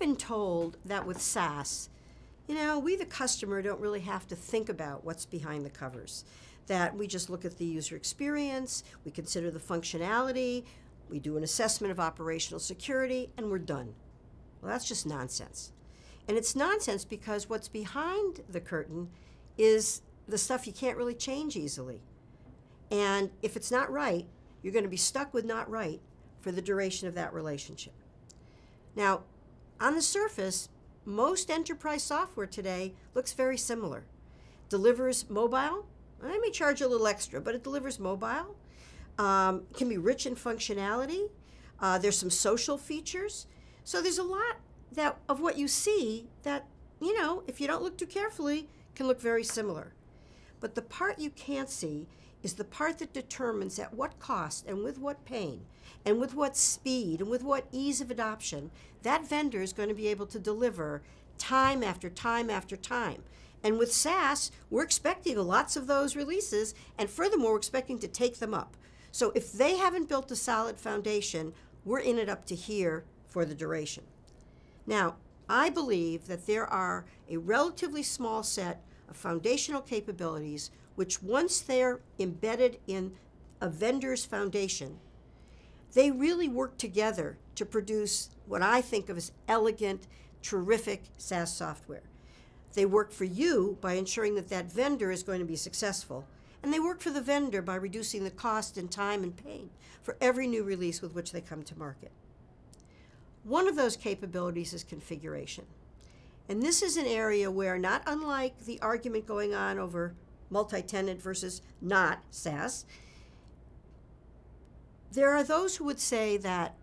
been told that with SaaS, we the customer don't really have to think about what's behind the covers. That we just look at the user experience, we consider the functionality, we do an assessment of operational security, and we're done. Well, that's just nonsense. And it's nonsense because what's behind the curtain is the stuff you can't really change easily. And if it's not right, you're going to be stuck with not right for the duration of that relationship. Now, on the surface, most enterprise software today looks very similar. Delivers mobile. I may charge a little extra, but it delivers mobile. It can be rich in functionality. There's some social features. So there's a lot of what you see that, if you don't look too carefully, can look very similar. But the part you can't see is the part that determines at what cost and with what pain and with what speed and with what ease of adoption that vendor is going to be able to deliver time after time after time. And with SaaS, we're expecting lots of those releases, and furthermore, we're expecting to take them up. So if they haven't built a solid foundation, we're in it up to here for the duration. Now, I believe that there are a relatively small set of foundational capabilities which, once they're embedded in a vendor's foundation, they really work together to produce what I think of as elegant, terrific SaaS software. They work for you by ensuring that that vendor is going to be successful, and they work for the vendor by reducing the cost and time and pain for every new release with which they come to market. One of those capabilities is configuration. And this is an area where, not unlike the argument going on over multi-tenant versus not SaaS, there are those who would say that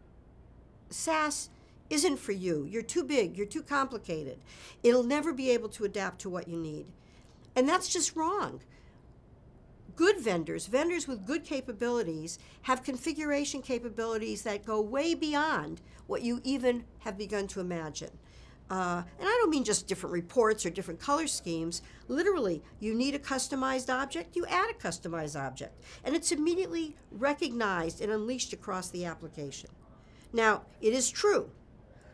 SaaS isn't for you. You're too big, you're too complicated. It'll never be able to adapt to what you need. And that's just wrong. Good vendors with good capabilities, have configuration capabilities that go way beyond what you even have begun to imagine. And I don't mean just different reports or different color schemes. Literally, you need a customized object, you add a customized object, and it's immediately recognized and unleashed across the application. Now, it is true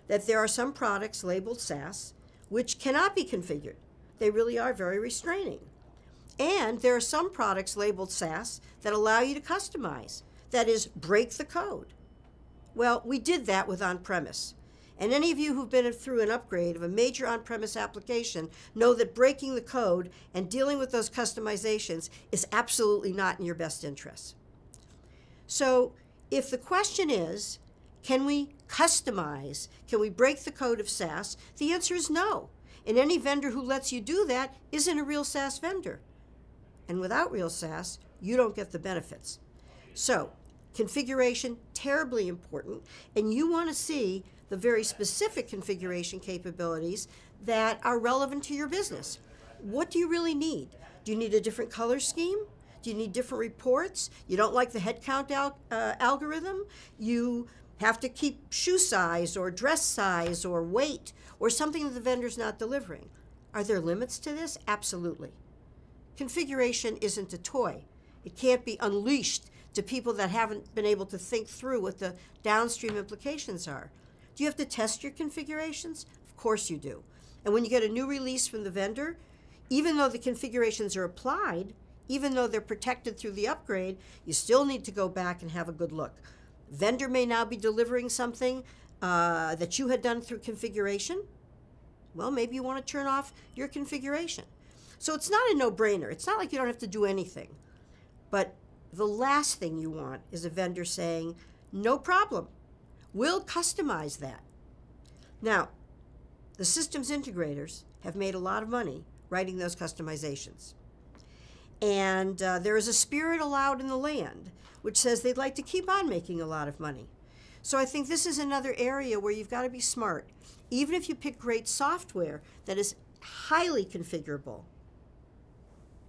that there are some products labeled SaaS which cannot be configured. They really are very restraining. And there are some products labeled SaaS that allow you to customize, that is, break the code. Well, we did that with on-premise. And any of you who've been through an upgrade of a major on-premise application know that breaking the code and dealing with those customizations is absolutely not in your best interest. So if the question is, can we customize? Can we break the code of SaaS? The answer is no. And any vendor who lets you do that isn't a real SaaS vendor. And without real SaaS, you don't get the benefits. So, configuration, terribly important. And you want to see the very specific configuration capabilities that are relevant to your business. What do you really need? Do you need a different color scheme? Do you need different reports? You don't like the headcount algorithm? You have to keep shoe size or dress size or weight or something that the vendor's not delivering. Are there limits to this? Absolutely. Configuration isn't a toy. It can't be unleashed to people that haven't been able to think through what the downstream implications are. Do you have to test your configurations? Of course you do. And when you get a new release from the vendor, even though the configurations are applied, even though they're protected through the upgrade, you still need to go back and have a good look. Vendor may now be delivering something that you had done through configuration. Well, maybe you want to turn off your configuration. So it's not a no-brainer. It's not like you don't have to do anything. But the last thing you want is a vendor saying, no problem, we'll customize that. Now, the systems integrators have made a lot of money writing those customizations. And there is a spirit allowed in the land which says they'd like to keep on making a lot of money. So I think this is another area where you've got to be smart. Even if you pick great software that is highly configurable,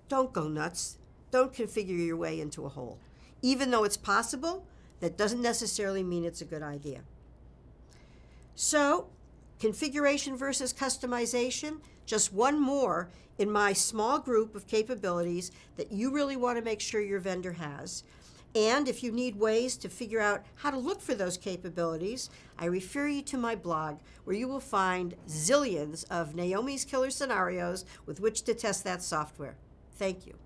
don't go nuts. Don't configure your way into a hole. Even though it's possible, that doesn't necessarily mean it's a good idea. So, configuration versus customization, just one more in my small group of capabilities that you really want to make sure your vendor has. And if you need ways to figure out how to look for those capabilities, I refer you to my blog, where you will find zillions of Naomi's killer scenarios with which to test that software. Thank you.